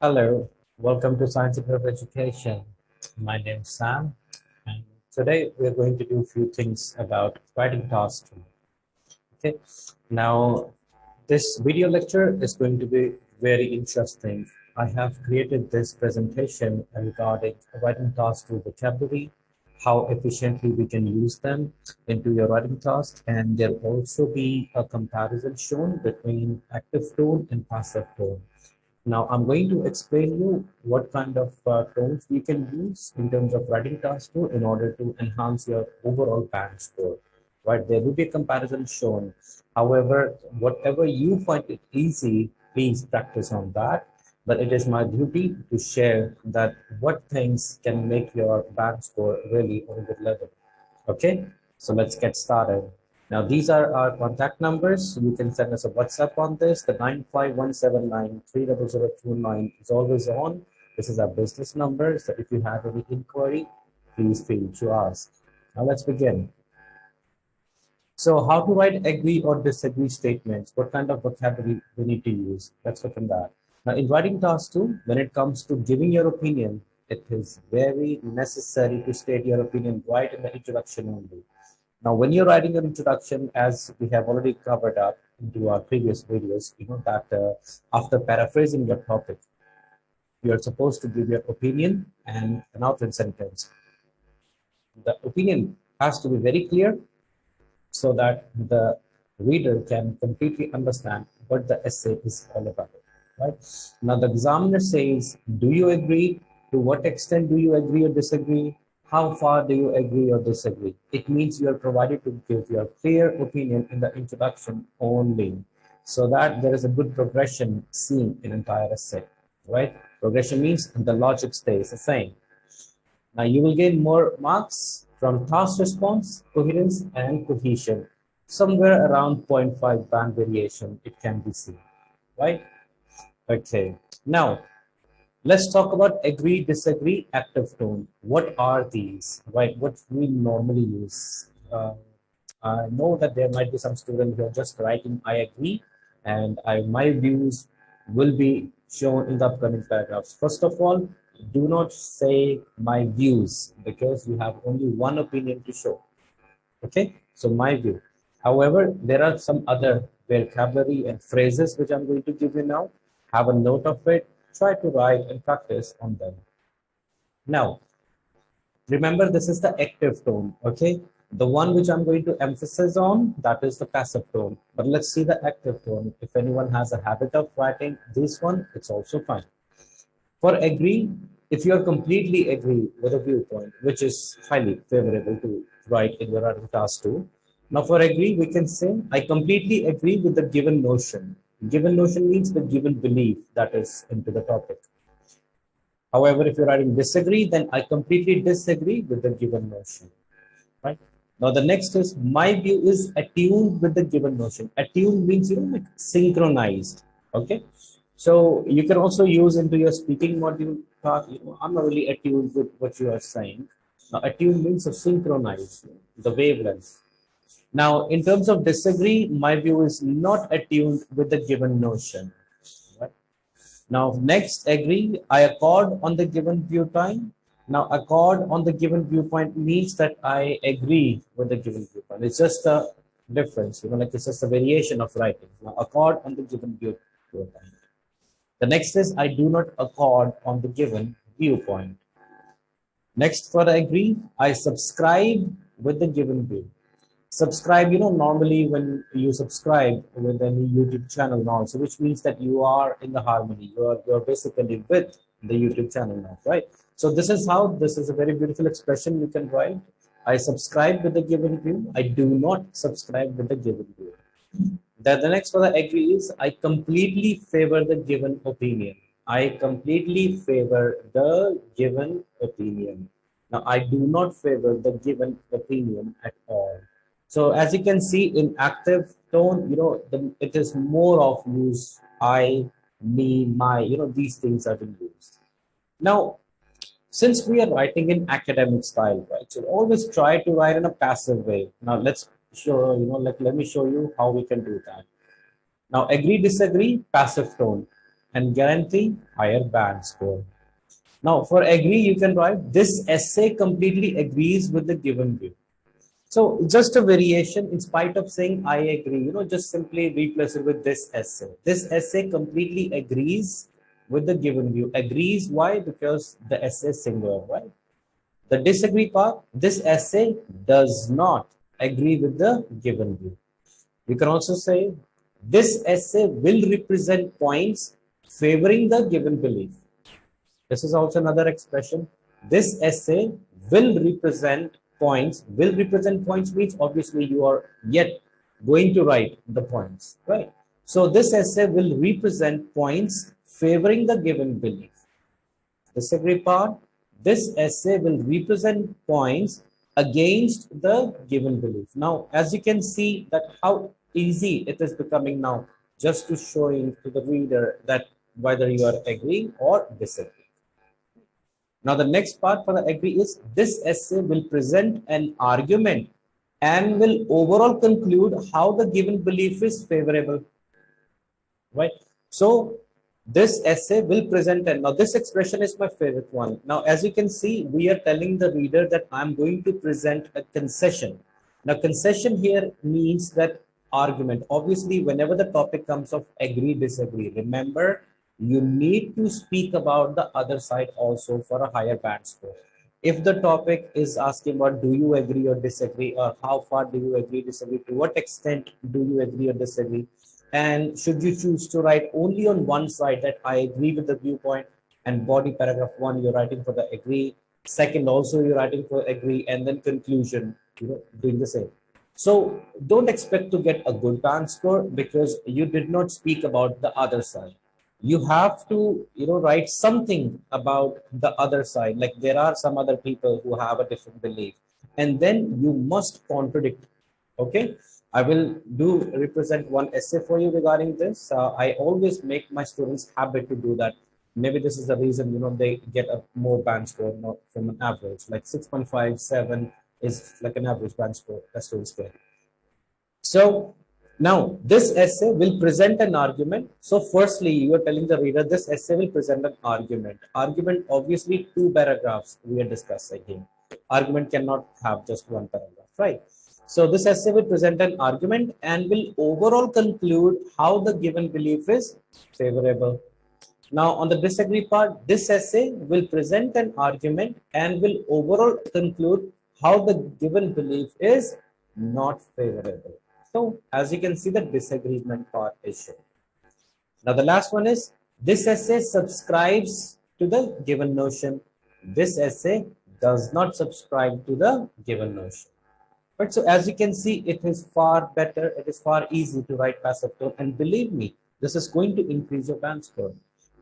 Hello, welcome to Science of Education. My name is Sam, and today we're going to do a few things about writing tasks. Okay, now this video lecture is going to be very interesting. I have created this presentation regarding writing tasks to vocabulary, how efficiently we can use them into your writing task, and there'll also be a comparison shown between active tone and passive tone. Now, I'm going to explain you what kind of tones we can use in terms of writing task tool in order to enhance your overall band score. Right, there will be a comparison shown. However, whatever you find it easy, please practice on that. But it is my duty to share that what things can make your band score really on a good level. Okay, so let's get started. Now, these are our contact numbers. You can send us a WhatsApp on this. The 95179300029 is always on. This is our business number. So if you have any inquiry, please feel to ask. Now, let's begin. So how to write agree or disagree statements? What kind of vocabulary we need to use? Let's look at that. Now, in writing task 2, when it comes to giving your opinion, it is very necessary to state your opinion right in the introduction only. Now, when you're writing an introduction, as we have already covered up into our previous videos, you know that after paraphrasing your topic, you're supposed to give your opinion and an outline sentence. The opinion has to be very clear so that the reader can completely understand what the essay is all about. Right? Now, the examiner says, do you agree? To what extent do you agree or disagree? How far do you agree or disagree? It means you are provided to give your clear opinion in the introduction only, so that there is a good progression seen in entire essay, right? Progression means the logic stays the same. Now you will gain more marks from task response, coherence, and cohesion. Somewhere around 0.5 band variation, it can be seen, right? Okay, now let's talk about agree, disagree, active tone. What are these, right? What we normally use. I know that there might be some students who are just writing, I agree, and my views will be shown in the upcoming paragraphs. First of all, do not say my views because you have only one opinion to show. Okay, so my view. However, there are some other vocabulary and phrases which I'm going to give you now. Have a note of it. Try to write and practice on them. Now, remember this is the active tone, okay? The one which I'm going to emphasize on, that is the passive tone. But let's see the active tone. If anyone has a habit of writing this one, it's also fine. For agree, if you're completely agree with a viewpoint, which is highly favorable to write in your writing task too. Now for agree, we can say, I completely agree with the given notion. Given notion means the given belief that is into the topic. However, if you're writing disagree, then I completely disagree with the given notion, right? Now, the next is my view is attuned with the given notion. Attuned means, like synchronized, okay? So you can also use into your speaking module part, I'm not really attuned with what you are saying. Now, attuned means to synchronize the wavelength. Now, in terms of disagree, my view is not attuned with the given notion. Right? Now, next, agree, I accord on the given viewpoint. Now, accord on the given viewpoint means that I agree with the given viewpoint. It's just a difference, like it's just a variation of writing. Now, accord on the given viewpoint. The next is I do not accord on the given viewpoint. Next, for agree, I subscribe with the given view. Subscribe, normally when you subscribe with any YouTube channel now, so which means that you are in the harmony, you're basically with the YouTube channel now, right? So this is a very beautiful expression you can write. I subscribe with the given view. I do not subscribe with the given view. Then the next one I agree is I completely favor the given opinion. I completely favor the given opinion. Now I do not favor the given opinion at all. So as you can see in active tone, it is more of use I, me, my, these things are being used. Now, since we are writing in academic style, right? So always try to write in a passive way. Now let's show, let me show you how we can do that. Now agree, disagree, passive tone. and guarantee higher band score. Now, for agree, you can write this essay completely agrees with the given view. So just a variation, in spite of saying I agree, just simply replace it with this essay. This essay completely agrees with the given view. Agrees, why? Because the essay is singular, right? The disagree part, this essay does not agree with the given view. We can also say this essay will represent points favoring the given belief. This is also another expression. This essay will represent points. Will represent points means obviously you are yet going to write the points, right? So this essay will represent points favoring the given belief. Disagree part, this essay will represent points against the given belief. Now, as you can see that how easy it is becoming now, just to showing to the reader that whether you are agreeing or disagreeing. Now, the next part for the agree is this essay will present an argument and will overall conclude how the given belief is favorable, right? So this essay will present, and now this expression is my favorite one. Now, as you can see, we are telling the reader that I'm going to present a concession. Now, concession here means that argument. Obviously, whenever the topic comes of agree, disagree, remember, you need to speak about the other side also for a higher band score. If the topic is asking about do you agree or disagree, or how far do you agree, disagree, to what extent do you agree or disagree, and should you choose to write only on one side that I agree with the viewpoint, and body paragraph 1 you're writing for the agree, second also you're writing for agree, and then conclusion, doing the same. So don't expect to get a good band score because you did not speak about the other side. You have to write something about the other side, like there are some other people who have a different belief, and then you must contradict. Okay, I will do represent one essay for you regarding this. I always make my students habit to do that. Maybe this is the reason they get a more band score, not from an average, like 6.5, 7 is like an average band score that students get. So now, this essay will present an argument. So firstly, you are telling the reader this essay will present an argument. Argument, obviously, 2 paragraphs we are discussing here. Argument cannot have just 1 paragraph, right? So this essay will present an argument and will overall conclude how the given belief is favorable. Now, on the disagree part, this essay will present an argument and will overall conclude how the given belief is not favorable. So, as you can see, the disagreement part is shown. Now, the last one is this essay subscribes to the given notion. This essay does not subscribe to the given notion. But so, as you can see, it is far better. It is far easy to write passive tone, and believe me, this is going to increase your band score.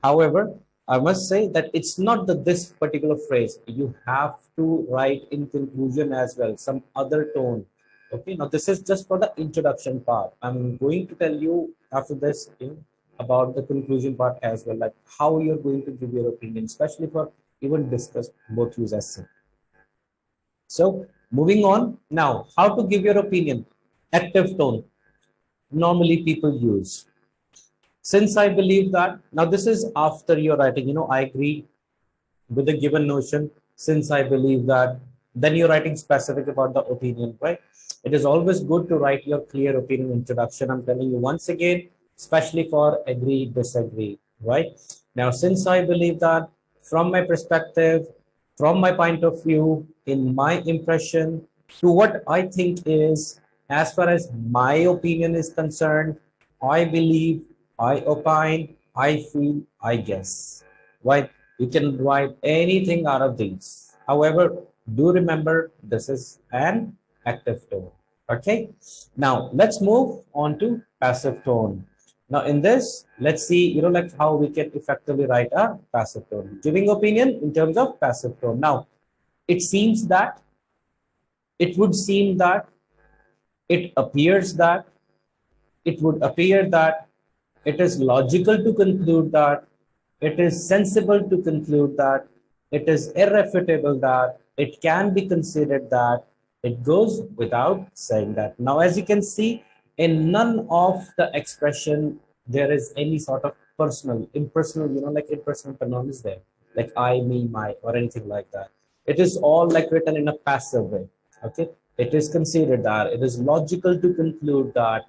However, I must say that it's not this particular phrase. You have to write in conclusion as well, some other tone. Okay, now this is just for the introduction part. I'm going to tell you after this about the conclusion part as well, like how you're going to give your opinion, especially for even discuss both use essay. So moving on now, how to give your opinion. Active tone. Normally people use. Since I believe that, now this is after you're writing, I agree with the given notion. Since I believe that, then you're writing specific about the opinion, right? It is always good to write your clear opinion introduction. I'm telling you once again, especially for agree, disagree, right? Now, since I believe that, from my perspective, from my point of view, in my impression, to what I think is, as far as my opinion is concerned, I believe, I opine, I feel, I guess, right? You can write anything out of these. However, do remember this is an active tone. Okay, now let's move on to passive tone. Now in this, let's see, like how we can effectively write a passive tone. Giving opinion in terms of passive tone. Now, it would seem that, it appears that, it would appear that, it is logical to conclude that, it is sensible to conclude that, it is irrefutable that, it can be considered that, it goes without saying that. Now, as you can see, in none of the expression, there is any sort of personal, impersonal, like impersonal pronoun is there, like I, me, my, or anything like that. It is all like written in a passive way. Okay, it is considered that it is logical to conclude that,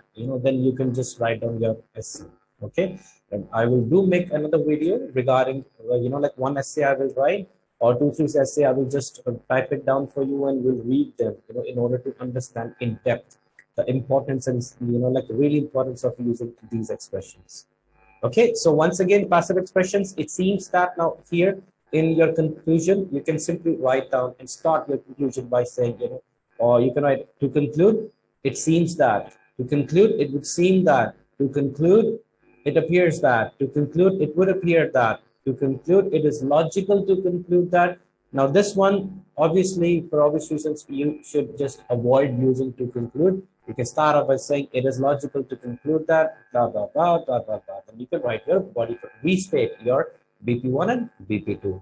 then you can just write down your essay. Okay, and I will do make another video regarding, like one essay I will write, or two, three essay. I will just type it down for you and we'll read them, in order to understand in depth the importance and, like really importance of using these expressions. Okay, so once again, passive expressions, it seems that now here in your conclusion, you can simply write down and start your conclusion by saying, or you can write to conclude, it seems that, to conclude, it would seem that, to conclude, it appears that, to conclude, it would appear that, to conclude, it is logical to conclude that. Now this one, obviously, for obvious reasons, you should just avoid using to conclude. You can start off by saying it is logical to conclude that, blah, blah, blah, blah, blah, blah. Then you can write your body, restate your BP1 and BP2.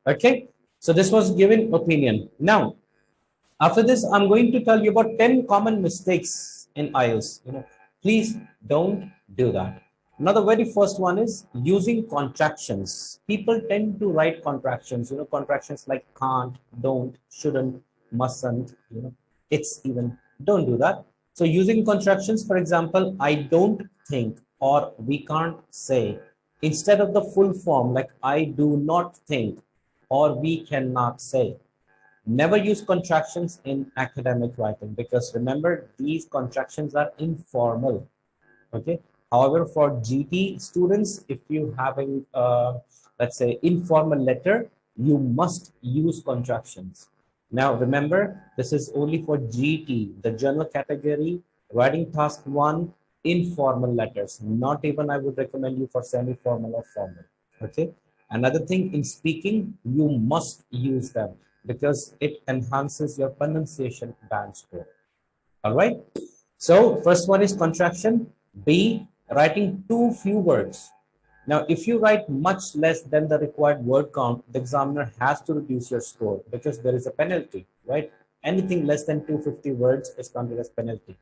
Okay, so this was given opinion. Now, after this, I'm going to tell you about 10 common mistakes in Ielts. Please don't do that. Now, the very first one is using contractions. People tend to write contractions, contractions like can't, don't, shouldn't, mustn't, it's even. Don't do that. So using contractions, for example, I don't think, or we can't say, instead of the full form, like I do not think, or we cannot say. Never use contractions in academic writing, because remember, these contractions are informal. Okay. However, for GT students, if you having, let's say, informal letter, you must use contractions. Now, remember, this is only for GT, the general category, writing task 1, informal letters. Not even I would recommend you for semi-formal or formal. Okay. Another thing, in speaking, you must use them because it enhances your pronunciation band score. All right. So first one is contraction. B, writing too few words. Now, if you write much less than the required word count, the examiner has to reduce your score because there is a penalty, right? Anything less than 250 words is counted as penalty.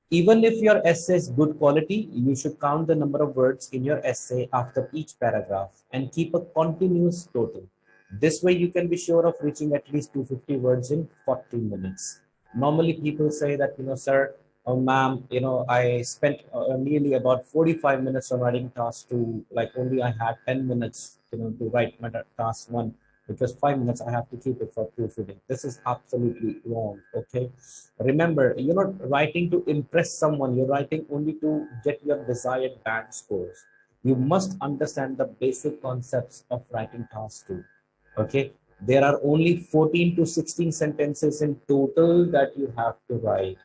Even if your essay is good quality, you should count the number of words in your essay after each paragraph and keep a continuous total. This way, you can be sure of reaching at least 250 words in 40 minutes. Normally, people say that, sir, oh, ma'am, I spent nearly about 45 minutes on writing task 2, like only I had 10 minutes, to write my task 1, because 5 minutes I have to keep it for proofreading. This is absolutely wrong, okay? Remember, you're not writing to impress someone, you're writing only to get your desired band scores. You must understand the basic concepts of writing task 2, okay? There are only 14 to 16 sentences in total that you have to write.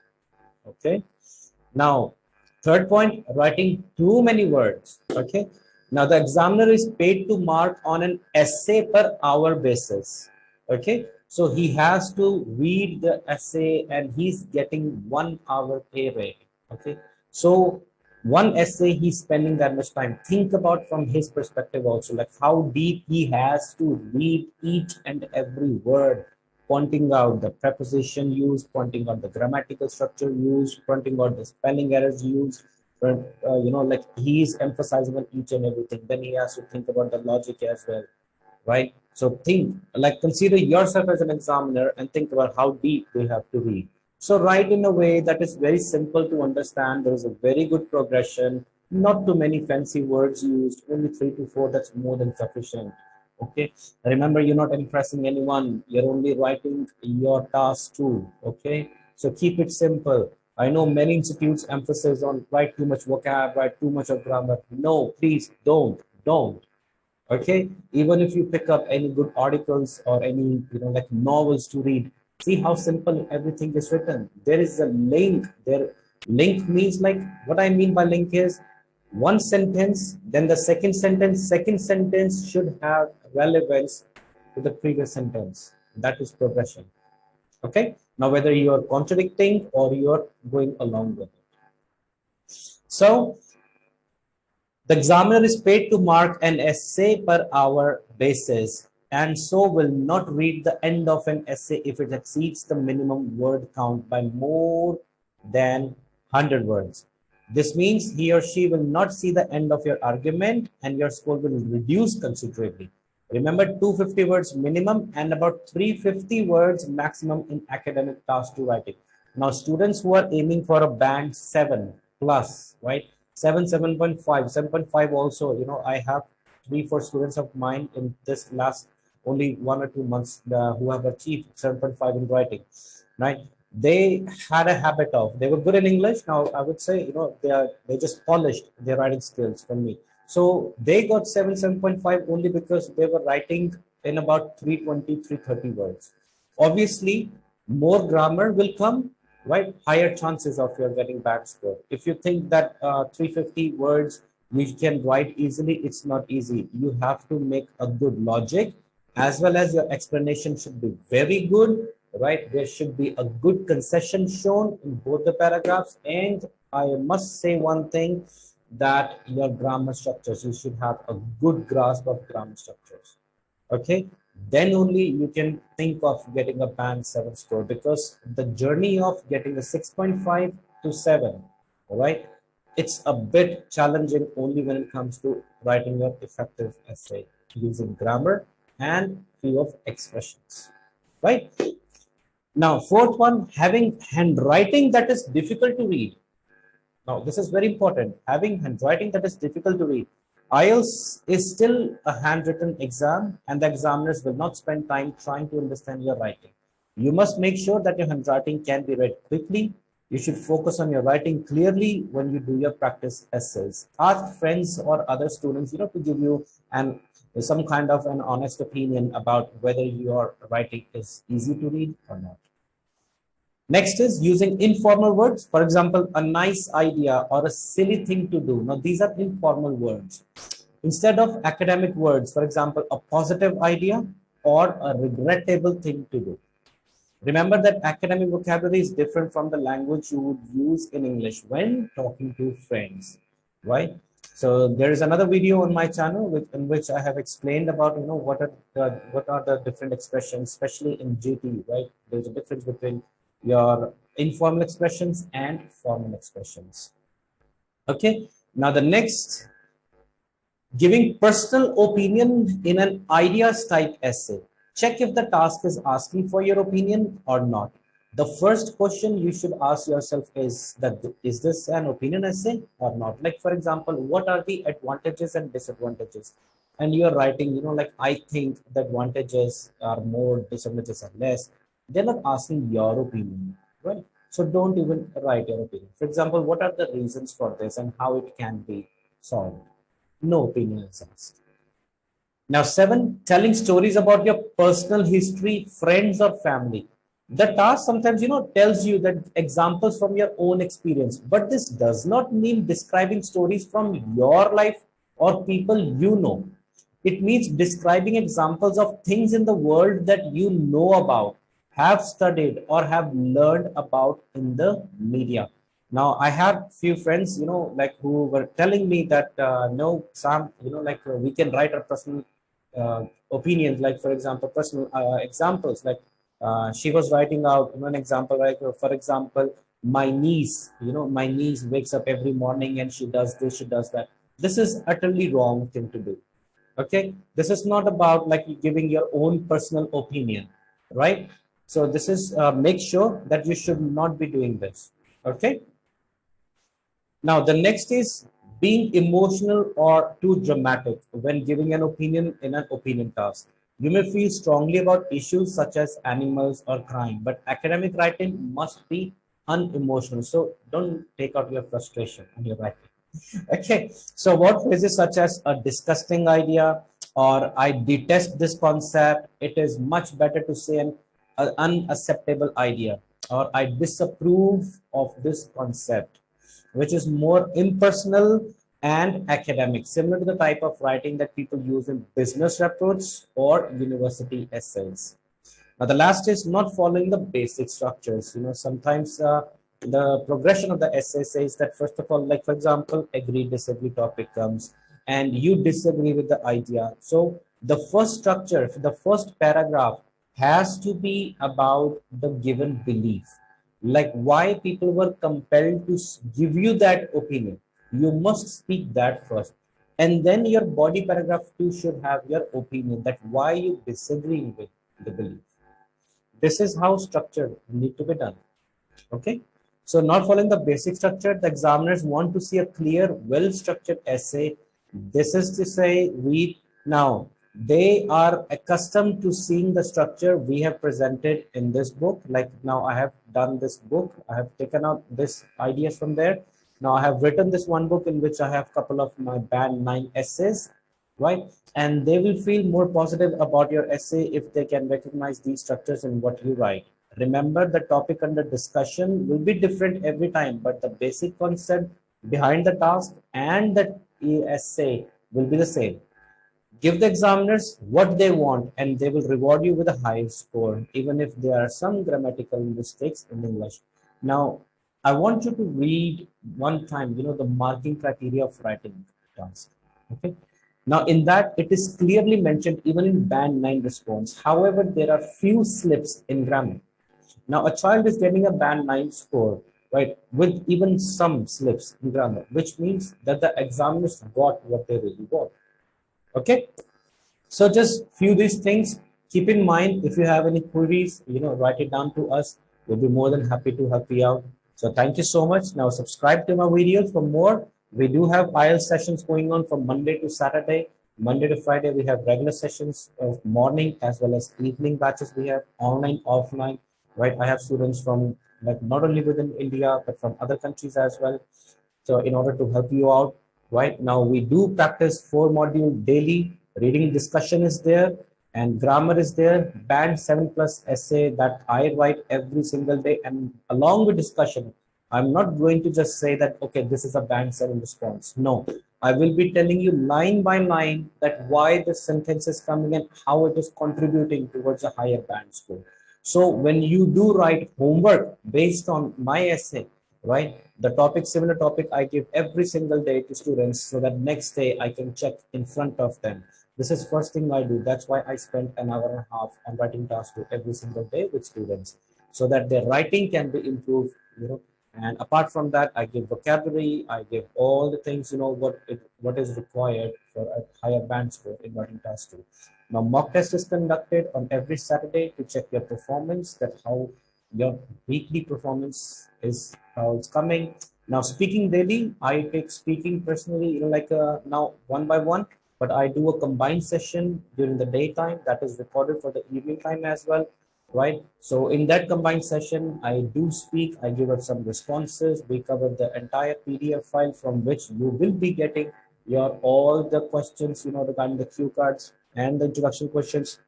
Okay. Now, third point, writing too many words. Okay. Now, the examiner is paid to mark on an essay per hour basis. Okay. So he has to read the essay and he's getting 1 hour pay rate. Okay. So one essay, he's spending that much time. Think about from his perspective also, like how deep he has to read each and every word, pointing out the preposition used, pointing out the grammatical structure used, pointing out the spelling errors used, like he's emphasizing on each and everything. Then he has to think about the logic as well, right? So think, like consider yourself as an examiner and think about how deep we have to read. So write in a way that is very simple to understand. There is a very good progression, not too many fancy words used, only 3 to 4, that's more than sufficient. Okay, remember, you're not impressing anyone, you're only writing your task too. Okay, so keep it simple. I know many institutes emphasize on write too much vocab, write too much of grammar. No, please don't. Okay, even if you pick up any good articles or any like novels to read, see how simple everything is written. There is a link there. Link means, like, what I mean by link is one sentence, then the second sentence should have relevance to the previous sentence. That is progression. Okay, now whether you are contradicting or you are going along with it. So the examiner is paid to mark an essay per hour basis, and so will not read the end of an essay if it exceeds the minimum word count by more than 100 words. This means he or she will not see the end of your argument and your score will reduce considerably. Remember, 250 words minimum and about 350 words maximum in academic task 2 writing. Now, students who are aiming for a band 7 plus, right? 7.5, 7.5 also, I have 3-4 students of mine in this last only 1 or 2 months who have achieved 7.5 in writing, right? They had a habit of, they were good in English. Now I would say, they just polished their writing skills from me. So they got 7.5 only because they were writing in about 320, 330 words. Obviously, more grammar will come, right? Higher chances of your getting bad score. If you think that 350 words you can write easily, it's not easy. You have to make a good logic, as well as your explanation should be very good, right? There should be a good concession shown in both the paragraphs. And I must say one thing, that your grammar structures, you should have a good grasp of grammar structures. Okay, then only you can think of getting a band 7 score, because the journey of getting a 6.5 to 7, all right, it's a bit challenging only when it comes to writing your effective essay using grammar and few of expressions, right? Now, fourth one, having handwriting that is difficult to read. Now, this is very important. Having handwriting that is difficult to read. Ielts is still a handwritten exam, and the examiners will not spend time trying to understand your writing. You must make sure that your handwriting can be read quickly. You should focus on your writing clearly when you do your practice essays. Ask friends or other students, to give you some kind of an honest opinion about whether your writing is easy to read or not. Next is using informal words. For example, a nice idea or a silly thing to do. Now, these are informal words. Instead of academic words, for example, a positive idea or a regrettable thing to do. Remember that academic vocabulary is different from the language you would use in English when talking to friends, right? So there is another video on my channel in which I have explained about, what are the different expressions, especially in GT, right? There's a difference between your informal expressions and formal expressions. Okay, now the next, giving personal opinion in an ideas type essay. Check if the task is asking for your opinion or not. The first question you should ask yourself is this an opinion essay or not? Like, for example, what are the advantages and disadvantages? And you're writing, like, I think the advantages are more, disadvantages are less. They're not asking your opinion, right? So don't even write your opinion. For example, what are the reasons for this and how it can be solved? No opinion is asked. Now, 7, telling stories about your personal history, friends or family. The task sometimes, tells you that examples from your own experience, but this does not mean describing stories from your life or people you know. It means describing examples of things in the world that you know about, have studied or have learned about in the media. Now, I had few friends, who were telling me that, no, Sam, we can write our personal opinions, like, for example, personal examples, like she was writing out an example, like, for example, my niece, my niece wakes up every morning and she does this, she does that. This is utterly wrong thing to do. Okay, this is not about like giving your own personal opinion, right? So this is make sure that you should not be doing this. Okay, now the next is being emotional or too dramatic when giving an opinion in an opinion task. You may feel strongly about issues such as animals or crime, but academic writing must be unemotional. So don't take out your frustration on your writing. Okay, so what phrases such as a disgusting idea or I detest this concept, it is much better to say an unacceptable idea or I disapprove of this concept, which is more impersonal and academic, similar to the type of writing that people use in business reports or university essays. Now, the last is not following the basic structures. Sometimes the progression of the essay says that, first of all, like, for example, agree, disagree topic comes and you disagree with the idea. So the first structure, the first paragraph has to be about the given belief. like why people were compelled to give you that opinion. You must speak that first. And then your body paragraph 2 should have your opinion that why you disagree with the belief. This is how structured need to be done. Okay. So not following the basic structure, the examiners want to see a clear, well-structured essay. This is to say, we now they are accustomed to seeing the structure we have presented in this book. Like now I have done this book. I have taken out this ideas from there. Now I have written this one book in which I have a couple of my band 9 essays, right? And they will feel more positive about your essay if they can recognize these structures in what you write. Remember, the topic under discussion will be different every time, but the basic concept behind the task and the essay will be the same. Give the examiners what they want and they will reward you with a high score, even if there are some grammatical mistakes in English. Now, I want you to read one time, the marking criteria of writing task. Okay. Now, in that, it is clearly mentioned even in band 9 response. However, there are few slips in grammar. Now, a child is getting a band 9 score, right, with even some slips in grammar, which means that the examiners got what they really want. Okay. So just few these things. Keep in mind, if you have any queries, write it down to us. We'll be more than happy to help you out. So thank you so much. Now subscribe to my videos for more. We do have IELTS sessions going on from Monday to Saturday. Monday to Friday, we have regular sessions of morning as well as evening batches. We have online, offline, right? I have students from like not only within India, but from other countries as well. So in order to help you out, right now we do practice 4 module daily. Reading discussion is there and grammar is there. Band 7 plus essay that I write every single day, and along with discussion, I'm not going to just say that, okay, this is a band 7 response. No, I will be telling you line by line that why the sentence is coming and how it is contributing towards a higher band score. So when you do write homework based on my essay, right, the topic, similar topic, I give every single day to students so that next day I can check in front of them. This is first thing I do. That's why I spend an hour and a half on writing tasks every single day with students so that their writing can be improved, and apart from that, I give vocabulary, I give all the things, what is required for a higher band score in writing task 2. Now, mock test is conducted on every Saturday to check your performance, that how your weekly performance is, how it's coming. Now, speaking daily, I take speaking personally, now one by one, but I do a combined session during the daytime that is recorded for the evening time as well. Right. So in that combined session, I do speak, I give us some responses. We cover the entire PDF file from which you will be getting your all the questions, regarding the cue cards and the introduction questions.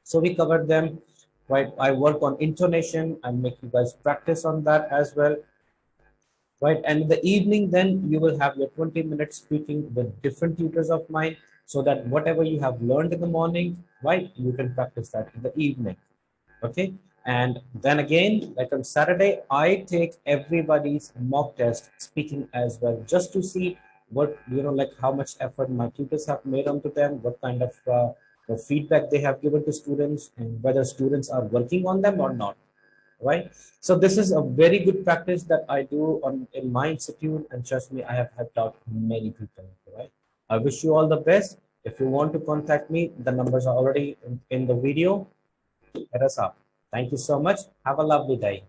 So we covered them. Right. I work on intonation and make you guys practice on that as well. Right. And in the evening, then you will have your 20 minutes speaking with different tutors of mine so that whatever you have learned in the morning, right, you can practice that in the evening. Okay. And then again, like on Saturday, I take everybody's mock test speaking as well, just to see what, like how much effort my tutors have made onto them, what kind of the feedback they have given to students, and whether students are working on them or not. Right. So this is a very good practice that I do in my institute, and trust me, I have helped out many people. Right. I wish you all the best. If you want to contact me, the numbers are already in the video. Hit us up. Thank you so much. Have a lovely day.